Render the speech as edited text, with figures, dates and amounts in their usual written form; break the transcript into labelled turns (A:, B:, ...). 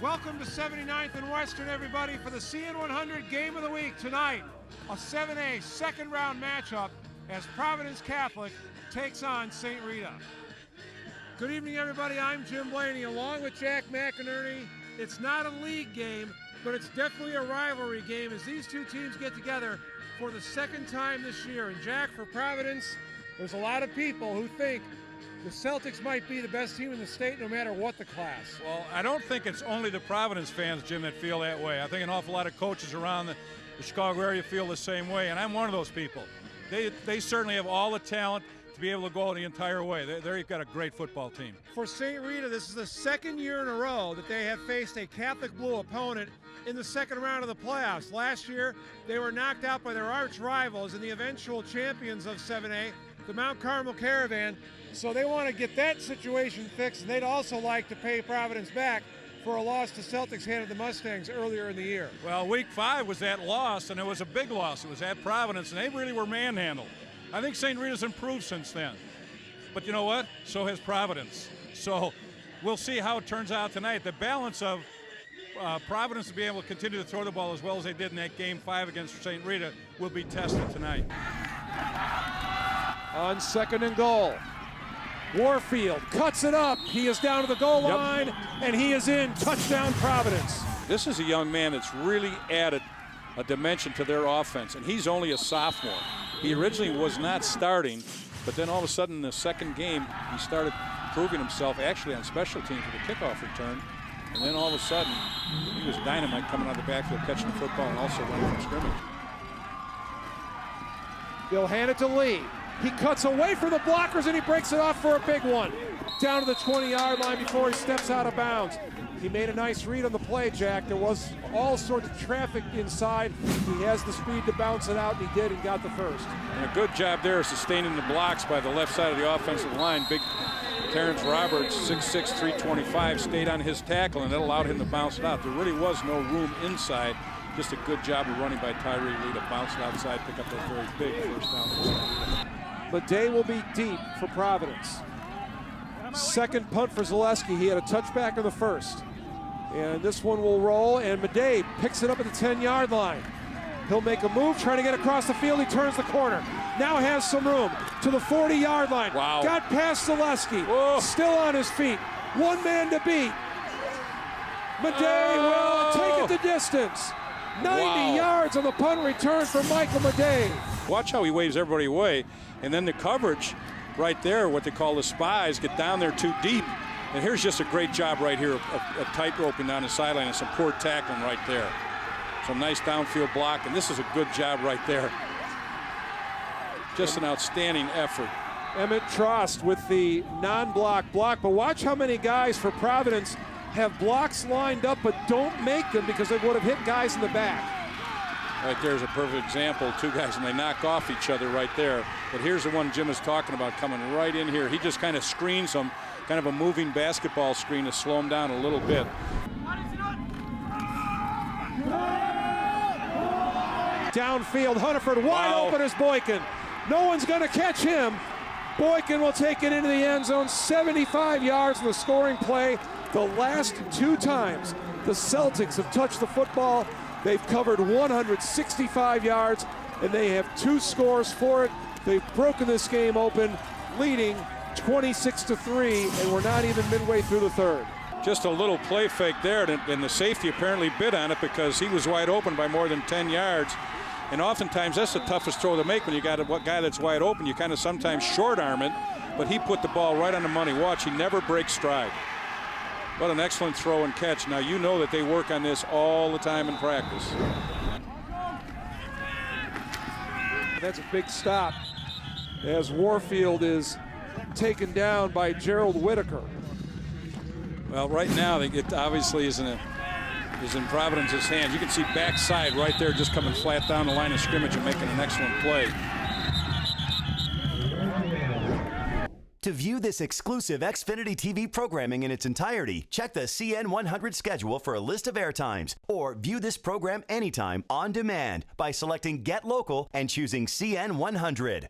A: Welcome to 79th and Western, everybody, for the CN100 Game of the Week tonight. A 7A second round matchup as Providence Catholic takes on St. Rita. Good evening, everybody. I'm Jim Blaney along with Jack McInerney. It's not a league game, but it's definitely a rivalry game as these two teams get together for the second time this year. And Jack, for Providence, there's a lot of people who think the Celtics might be the best team in the state no matter what the class.
B: Well, I don't think it's only the Providence fans, Jim, that feel that way. I think an awful lot of coaches around the Chicago area feel the same way, and I'm one of those people. They certainly have all the talent to be able to go the entire way. They've got a great football team.
A: For St. Rita, this is the second year in a row that they have faced a Catholic Blue opponent in the second round of the playoffs. Last year, they were knocked out by their arch rivals and the eventual champions of 7A, the Mount Carmel Caravan. So they want to get that situation fixed, and they'd also like to pay Providence back for a loss to Celtics handed the Mustangs earlier in the year.
B: Well, week 5 was that loss, and it was a big loss. It was at Providence, and they really were manhandled. I think St. Rita's improved since then. But you know what? So has Providence. So we'll see how it turns out tonight. The balance of Providence to be able to continue to throw the ball as well as they did in that Game 5 against St. Rita will be tested tonight.
C: On second and goal, Warfield cuts it up. He is down to the goal line, and he is in. Touchdown, Providence.
D: This is a young man that's really added a dimension to their offense, and he's only a sophomore. He originally was not starting, but then all of a sudden in the second game, he started proving himself actually on special teams with a kickoff return. And then all of a sudden, he was dynamite coming out of the backfield, catching the football, and also running from scrimmage.
C: They'll hand it to Lee. He cuts away from the blockers, and he breaks it off for a big one. Down to the 20-yard line before he steps out of bounds. He made a nice read on the play, Jack. There was all sorts of traffic inside. He has the speed to bounce it out, and he did and got the first.
D: And a good job there sustaining the blocks by the left side of the offensive line. Big Terrence Roberts, 6'6", 325, stayed on his tackle, and that allowed him to bounce it out. There really was no room inside. Just a good job of running by Tyree Lee to bounce it outside, pick up that very big first down.
C: Madej will be deep for Providence. Second punt for Zaleski. He had a touchback in the first. And this one will roll, and Madej picks it up at the 10-yard line. He'll make a move, trying to get across the field. He turns the corner. Now has some room to the 40-yard line.
D: Wow.
C: Got past Zaleski.
D: Whoa.
C: Still on his feet. One man to beat. Madej will take it the distance. 90 yards on the punt return for Michael Madej.
D: Watch how he waves everybody away. And then the coverage right there, what they call the spies, get down there too deep. And here's just a great job right here of tight-roping down the sideline and some poor tackling right there. Some nice downfield block, and this is a good job right there. Just an outstanding effort.
C: Emmett Trost with the non-block block, but watch how many guys for Providence have blocks lined up but don't make them because they would have hit guys in the back.
D: Right there's a perfect example, two guys, and they knock off each other right there. But here's the one Jim is talking about coming right in here. He just kind of screens them, kind of a moving basketball screen to slow him down a little bit.
C: Downfield, Hunterford wide open as Boykin. No one's going to catch him. Boykin will take it into the end zone, 75 yards in the scoring play. The last two times the Celtics have touched the football, they've covered 165 yards, and they have 2 scores for it. They've broken this game open, leading 26-3, and we're not even midway through the third.
D: Just a little play fake there, and the safety apparently bid on it because he was wide open by more than 10 yards. And oftentimes that's the toughest throw to make when you got a guy that's wide open. You kind of sometimes short arm it, but he put the ball right on the money. Watch, he never breaks stride. What an excellent throw and catch. Now you know that they work on this all the time in practice.
C: That's a big stop as Warfield is taken down by Gerald Whitaker.
D: Well, right now it obviously is in Providence's hands. You can see backside right there just coming flat down the line of scrimmage and making an excellent play.
E: To view this exclusive Xfinity TV programming in its entirety, check the CN100 schedule for a list of airtimes, or view this program anytime on demand by selecting Get Local and choosing CN100.